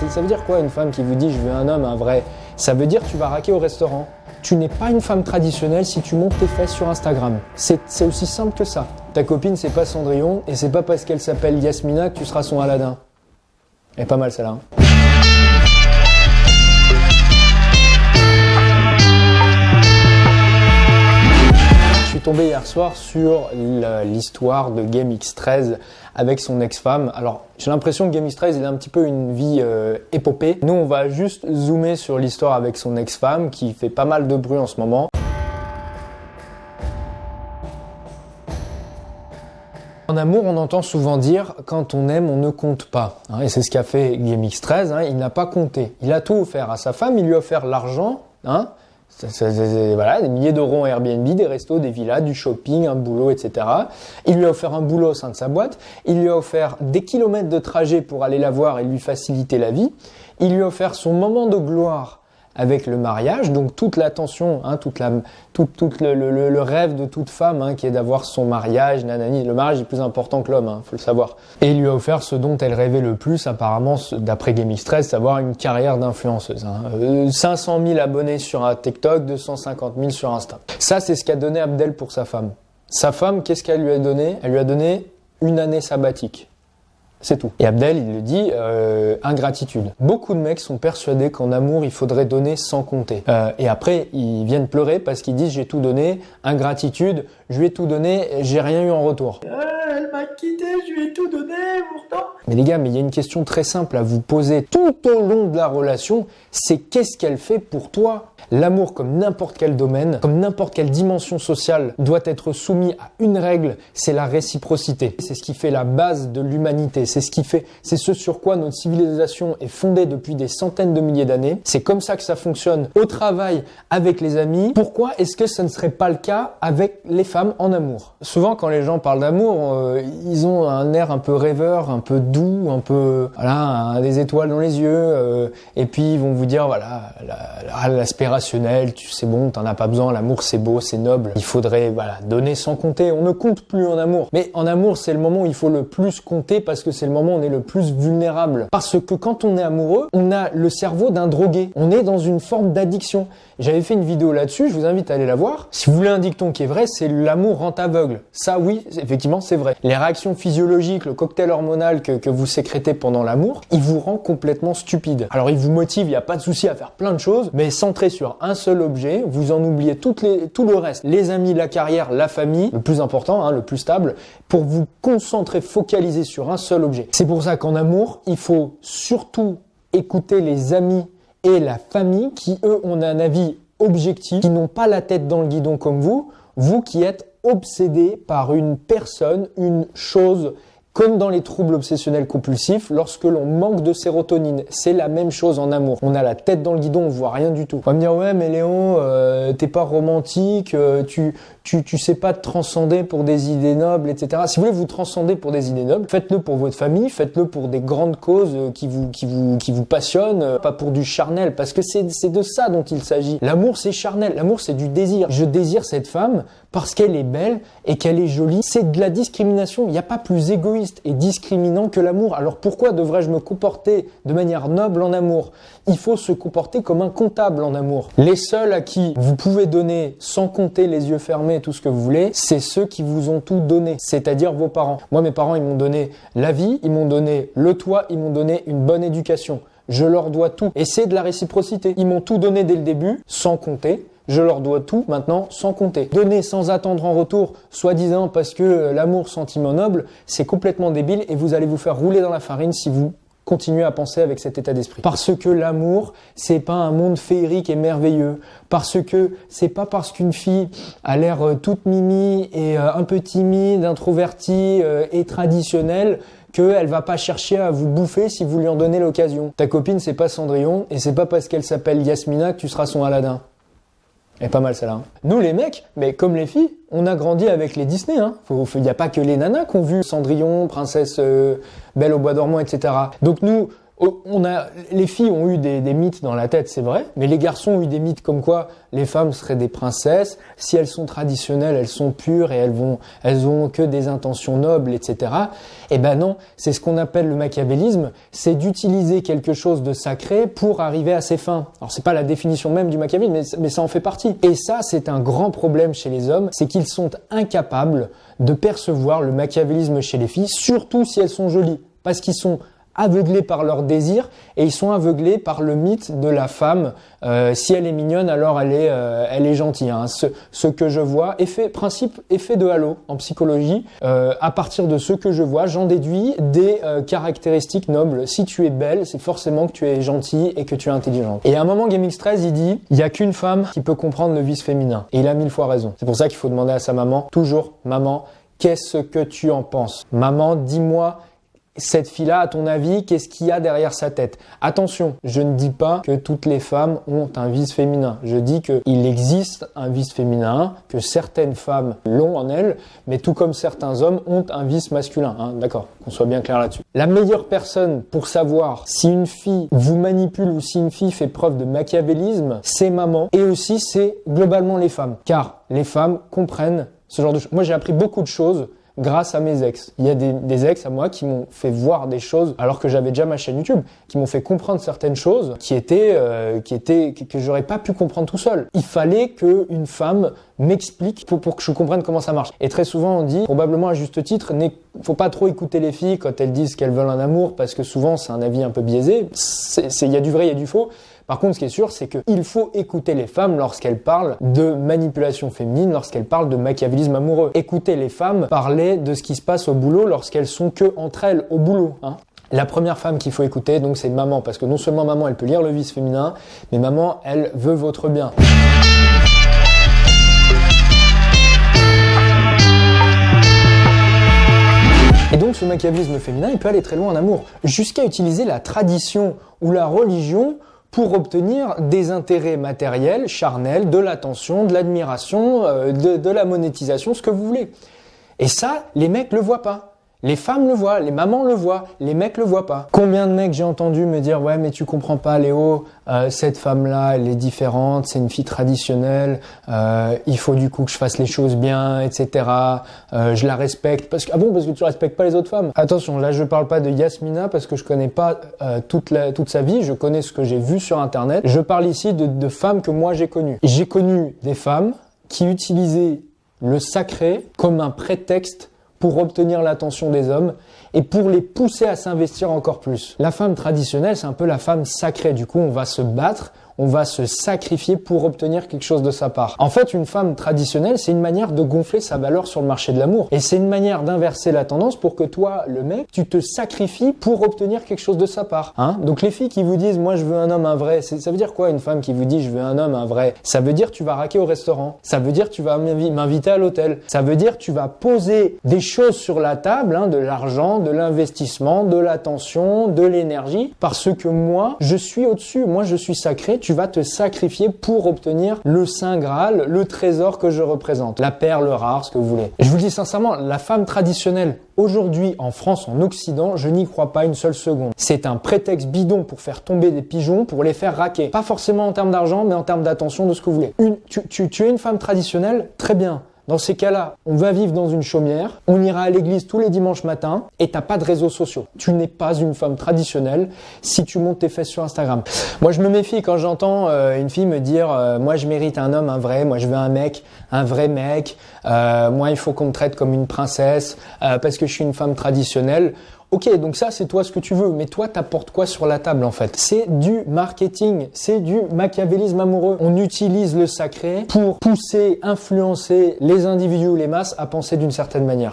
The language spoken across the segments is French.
Ça veut dire quoi une femme qui vous dit je veux un homme, un vrai? Ça veut dire tu vas raquer au restaurant. Tu n'es pas une femme traditionnelle si tu montes tes fesses sur Instagram. C'est aussi simple que ça. Ta copine c'est pas Cendrillon et c'est pas parce qu'elle s'appelle Yasmina que tu seras son Aladdin. Elle est pas mal celle-là. Je suis tombé hier soir sur l'histoire de GameX13 avec son ex-femme. Alors, j'ai l'impression que GameX13 il a un petit peu une vie épopée. Nous, on va juste zoomer sur l'histoire avec son ex-femme qui fait pas mal de bruit en ce moment. En amour, on entend souvent dire « quand on aime, on ne compte pas ». Et c'est ce qu'a fait GameX13, il n'a pas compté. Il a tout offert à sa femme, il lui a offert l'argent, voilà, des milliers d'euros en Airbnb, des restos, des villas, du shopping, un boulot, etc. Il lui a offert un boulot au sein de sa boîte. Il lui a offert des kilomètres de trajet pour aller la voir et lui faciliter la vie. Il lui a offert son moment de gloire avec le mariage, donc toute l'attention, le rêve de toute femme qui est d'avoir son mariage, nanani. Le mariage est plus important que l'homme, faut le savoir. Et il lui a offert ce dont elle rêvait le plus, apparemment, d'après GameX13, savoir une carrière d'influenceuse. 500 000 abonnés sur un TikTok, 250 000 sur Insta. Ça, c'est ce qu'a donné Abdel pour sa femme. Sa femme, qu'est-ce qu'elle lui a donné? Elle lui a donné une année sabbatique. C'est tout. Et Abdel, il le dit, ingratitude. Beaucoup de mecs sont persuadés qu'en amour, il faudrait donner sans compter. Et après, ils viennent pleurer parce qu'ils disent j'ai tout donné, ingratitude, je lui ai tout donné, j'ai rien eu en retour. Elle m'a quitté, je lui ai tout donné pourtant. Mais les gars, mais il y a une question très simple à vous poser tout au long de la relation, c'est qu'est-ce qu'elle fait pour toi? L'amour, comme n'importe quel domaine, comme n'importe quelle dimension sociale, doit être soumis à une règle, c'est la réciprocité. C'est ce qui fait la base de l'humanité. C'est ce sur quoi notre civilisation est fondée depuis des centaines de milliers d'années. C'est comme ça que ça fonctionne au travail, avec les amis. Pourquoi est-ce que ça ne serait pas le cas avec les femmes en amour? Souvent, quand les gens parlent d'amour, ils ont un air un peu rêveur, un peu doux, un peu, voilà, des étoiles dans les yeux, et puis ils vont vous dire, voilà, l'aspirationnel, c'est bon, t'en as pas besoin, l'amour c'est beau, c'est noble. Il faudrait, voilà, donner sans compter. On ne compte plus en amour. Mais en amour, c'est le moment où il faut le plus compter parce que c'est le moment où on est le plus vulnérable. Parce que quand on est amoureux, on a le cerveau d'un drogué. On est dans une forme d'addiction. J'avais fait une vidéo là-dessus, je vous invite à aller la voir. Si vous voulez un dicton qui est vrai, c'est l'amour rend aveugle. Ça, oui, effectivement, c'est vrai. Les réactions physiologiques, le cocktail hormonal que vous sécrétez pendant l'amour, il vous rend complètement stupide. Alors, il vous motive, il n'y a pas de souci à faire plein de choses, mais centré sur un seul objet, vous en oubliez tout le reste. Les amis, la carrière, la famille, le plus important, le plus stable, pour vous concentrer, focaliser sur un seul objet. C'est pour ça qu'en amour, il faut surtout écouter les amis et la famille qui, eux, ont un avis objectif, qui n'ont pas la tête dans le guidon comme vous qui êtes obsédé par une personne, une chose, comme dans les troubles obsessionnels compulsifs, lorsque l'on manque de sérotonine. C'est la même chose en amour. On a la tête dans le guidon, on voit rien du tout. On va me dire, ouais, mais Léon, t'es pas romantique, tu sais pas te transcender pour des idées nobles, etc. Si vous voulez vous transcender pour des idées nobles, faites-le pour votre famille, faites-le pour des grandes causes qui vous passionnent, pas pour du charnel, parce que c'est de ça dont il s'agit. L'amour, c'est charnel. L'amour, c'est du désir. Je désire cette femme parce qu'elle est belle et qu'elle est jolie. C'est de la discrimination. Il n'y a pas plus égoïste et discriminant que l'amour. Alors pourquoi devrais-je me comporter de manière noble en amour? Il faut se comporter comme un comptable en amour. Les seuls à qui vous pouvez donner sans compter, les yeux fermés, tout ce que vous voulez, c'est ceux qui vous ont tout donné, c'est-à-dire vos parents. Moi, mes parents, ils m'ont donné la vie, ils m'ont donné le toit, ils m'ont donné une bonne éducation. Je leur dois tout. Et c'est de la réciprocité. Ils m'ont tout donné dès le début, sans compter. Je leur dois tout maintenant sans compter. Donner sans attendre en retour, soi-disant parce que l'amour, sentiment noble, c'est complètement débile et vous allez vous faire rouler dans la farine si vous continuez à penser avec cet état d'esprit. Parce que l'amour, c'est pas un monde féerique et merveilleux. Parce que c'est pas parce qu'une fille a l'air toute mimi et un peu timide, introvertie et traditionnelle qu'elle va pas chercher à vous bouffer si vous lui en donnez l'occasion. Ta copine, c'est pas Cendrillon et c'est pas parce qu'elle s'appelle Yasmina que tu seras son Aladdin. Elle est pas mal celle-là. Nous les mecs, mais comme les filles, on a grandi avec les Disney. Y a pas que les nanas qui ont vu Cendrillon, Princesse Belle au bois dormant, etc. Donc nous, Les filles ont eu des mythes dans la tête, c'est vrai, mais les garçons ont eu des mythes comme quoi les femmes seraient des princesses, si elles sont traditionnelles, elles sont pures et elles ont que des intentions nobles, etc. Eh ben non, c'est ce qu'on appelle le machiavélisme, c'est d'utiliser quelque chose de sacré pour arriver à ses fins. Alors c'est pas la définition même du machiavélisme, mais ça en fait partie. Et ça, c'est un grand problème chez les hommes, c'est qu'ils sont incapables de percevoir le machiavélisme chez les filles, surtout si elles sont jolies, parce qu'ils sont aveuglés par leurs désirs et ils sont aveuglés par le mythe de la femme. Si elle est mignonne, alors elle est gentille. Hein. Ce que je vois, principe effet de halo en psychologie. À partir de ce que je vois, j'en déduis des caractéristiques nobles. Si tu es belle, c'est forcément que tu es gentille et que tu es intelligente. Et à un moment, GameX13, il dit, il y a qu'une femme qui peut comprendre le vice féminin. Et il a 1000 fois raison. C'est pour ça qu'il faut demander à sa maman, toujours, maman, qu'est-ce que tu en penses? Maman, dis-moi, cette fille-là, à ton avis, qu'est-ce qu'il y a derrière sa tête? Attention, je ne dis pas que toutes les femmes ont un vice féminin. Je dis qu'il existe un vice féminin, que certaines femmes l'ont en elles, mais tout comme certains hommes ont un vice masculin. Hein, d'accord, qu'on soit bien clair là-dessus. La meilleure personne pour savoir si une fille vous manipule ou si une fille fait preuve de machiavélisme, c'est maman. Et aussi, c'est globalement les femmes. Car les femmes comprennent ce genre de choses. Moi, j'ai appris beaucoup de choses grâce à mes ex. Il y a des ex à moi qui m'ont fait voir des choses alors que j'avais déjà ma chaîne YouTube, qui m'ont fait comprendre certaines choses que j'aurais pas pu comprendre tout seul. Il fallait qu'une femme m'explique pour que je comprenne comment ça marche. Et très souvent on dit, probablement à juste titre, faut pas trop écouter les filles quand elles disent qu'elles veulent un amour parce que souvent c'est un avis un peu biaisé. Il y a du vrai, il y a du faux. Par contre, ce qui est sûr, c'est qu'il faut écouter les femmes lorsqu'elles parlent de manipulation féminine, lorsqu'elles parlent de machiavélisme amoureux. Écoutez les femmes parler de ce qui se passe au boulot lorsqu'elles sont que entre elles au boulot. Hein. La première femme qu'il faut écouter, donc, c'est maman, parce que non seulement maman, elle peut lire le vice féminin, mais maman, elle veut votre bien. Et donc ce machiavélisme féminin, il peut aller très loin en amour, jusqu'à utiliser la tradition ou la religion pour obtenir des intérêts matériels, charnels, de l'attention, de l'admiration, de la monétisation, ce que vous voulez. Et ça, les mecs le voient pas. Les femmes le voient, les mamans le voient, les mecs le voient pas. Combien de mecs j'ai entendu me dire « Ouais, mais tu comprends pas Léo, cette femme-là, elle est différente, c'est une fille traditionnelle, il faut du coup que je fasse les choses bien, etc. Je la respecte. » Parce que tu respectes pas les autres femmes. Attention, là je parle pas de Yasmina parce que je connais pas toute sa vie, je connais ce que j'ai vu sur internet. Je parle ici de femmes que moi j'ai connues. J'ai connu des femmes qui utilisaient le sacré comme un prétexte pour obtenir l'attention des hommes et pour les pousser à s'investir encore plus. La femme traditionnelle, c'est un peu la femme sacrée. Du coup, on va se battre, on va se sacrifier pour obtenir quelque chose de sa part. En fait, une femme traditionnelle, c'est une manière de gonfler sa valeur sur le marché de l'amour. Et c'est une manière d'inverser la tendance pour que toi, le mec, tu te sacrifies pour obtenir quelque chose de sa part. Hein? Donc les filles qui vous disent « Moi, je veux un homme, un vrai », ça veut dire quoi une femme qui vous dit « Je veux un homme, un vrai » ? Ça veut dire tu vas raquer au restaurant. Ça veut dire tu vas m'inviter à l'hôtel. Ça veut dire tu vas poser des choses sur la table, hein, de l'argent, de l'investissement, de l'attention, de l'énergie, parce que moi, je suis au-dessus. Moi, je suis sacré. Tu vas te sacrifier pour obtenir le Saint Graal, le trésor que je représente, la perle rare, ce que vous voulez. Je vous le dis sincèrement, la femme traditionnelle, aujourd'hui en France, en Occident, je n'y crois pas une seule seconde. C'est un prétexte bidon pour faire tomber des pigeons, pour les faire raquer. Pas forcément en termes d'argent, mais en termes d'attention, de ce que vous voulez. Tu es une femme traditionnelle, très bien. Dans ces cas-là, on va vivre dans une chaumière, on ira à l'église tous les dimanches matins et t'as pas de réseaux sociaux. Tu n'es pas une femme traditionnelle si tu montes tes fesses sur Instagram. Moi, je me méfie quand j'entends une fille me dire moi, je mérite un homme, un vrai, moi, je veux un mec, un vrai mec, moi, il faut qu'on me traite comme une princesse parce que je suis une femme traditionnelle. Ok, donc ça, c'est toi ce que tu veux, mais toi, t'apportes quoi sur la table, en fait? C'est du marketing, c'est du machiavélisme amoureux. On utilise le sacré pour pousser, influencer les individus ou les masses à penser d'une certaine manière.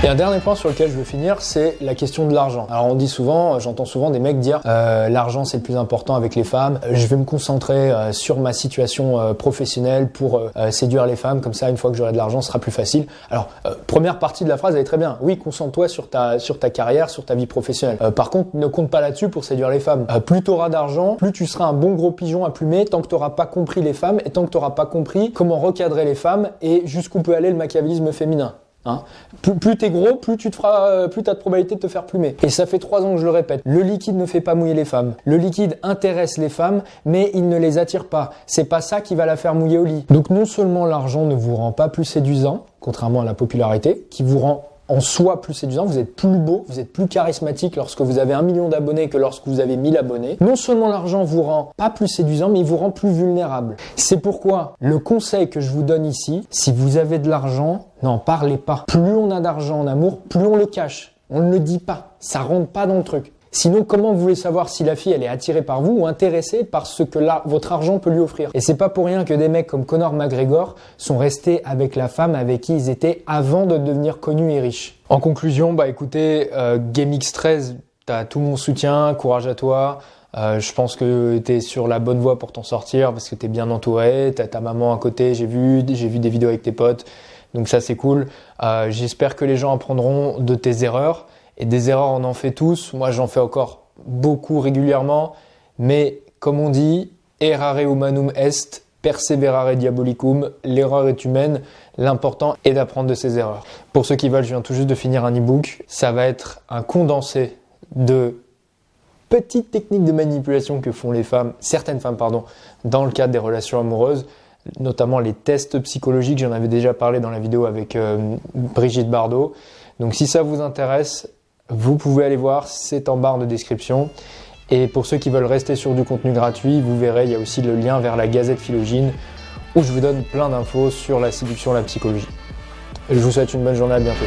Et un dernier point sur lequel je veux finir, c'est la question de l'argent. Alors on dit souvent, j'entends souvent des mecs dire l'argent c'est le plus important avec les femmes, je vais me concentrer sur ma situation professionnelle pour séduire les femmes, comme ça une fois que j'aurai de l'argent ce sera plus facile. Alors première partie de la phrase elle est très bien, oui concentre-toi sur ta carrière, sur ta vie professionnelle. Par contre ne compte pas là-dessus pour séduire les femmes. Plus tu auras d'argent, plus tu seras un bon gros pigeon à plumer tant que tu n'auras pas compris les femmes et tant que tu n'auras pas compris comment recadrer les femmes et jusqu'où peut aller le machiavélisme féminin. Hein, plus t'es gros, plus t'as de probabilité de te faire plumer. Et ça fait 3 ans que je le répète. Le liquide ne fait pas mouiller les femmes. Le liquide intéresse les femmes, mais il ne les attire pas. C'est pas ça qui va la faire mouiller au lit. Donc non seulement l'argent ne vous rend pas plus séduisant, contrairement à la popularité, qui vous rend en soi plus séduisant, vous êtes plus beau, vous êtes plus charismatique lorsque vous avez 1 million d'abonnés que lorsque vous avez 1000 abonnés. Non seulement l'argent vous rend pas plus séduisant, mais il vous rend plus vulnérable. C'est pourquoi le conseil que je vous donne ici, si vous avez de l'argent, n'en parlez pas. Plus on a d'argent en amour, plus on le cache. On ne le dit pas. Ça rentre pas dans le truc. Sinon, comment vous voulez savoir si la fille elle est attirée par vous ou intéressée par ce que votre argent peut lui offrir? Et c'est pas pour rien que des mecs comme Conor McGregor sont restés avec la femme avec qui ils étaient avant de devenir connus et riches. En conclusion, écoutez, GameX13, t'as tout mon soutien, courage à toi. Je pense que t'es sur la bonne voie pour t'en sortir parce que t'es bien entouré, t'as ta maman à côté, j'ai vu des vidéos avec tes potes, donc ça c'est cool. J'espère que les gens apprendront de tes erreurs. Et des erreurs, on en fait tous. Moi, j'en fais encore beaucoup régulièrement. Mais comme on dit, errare humanum est, perseverare diabolicum. L'erreur est humaine. L'important est d'apprendre de ses erreurs. Pour ceux qui veulent, je viens tout juste de finir un e-book. Ça va être un condensé de petites techniques de manipulation que font certaines femmes, dans le cadre des relations amoureuses. Notamment les tests psychologiques. J'en avais déjà parlé dans la vidéo avec Brigitte Bardot. Donc si ça vous intéresse, vous pouvez aller voir, c'est en barre de description. Et pour ceux qui veulent rester sur du contenu gratuit, vous verrez, il y a aussi le lien vers la Gazette Philogine où je vous donne plein d'infos sur la séduction et la psychologie. Je vous souhaite une bonne journée, à bientôt.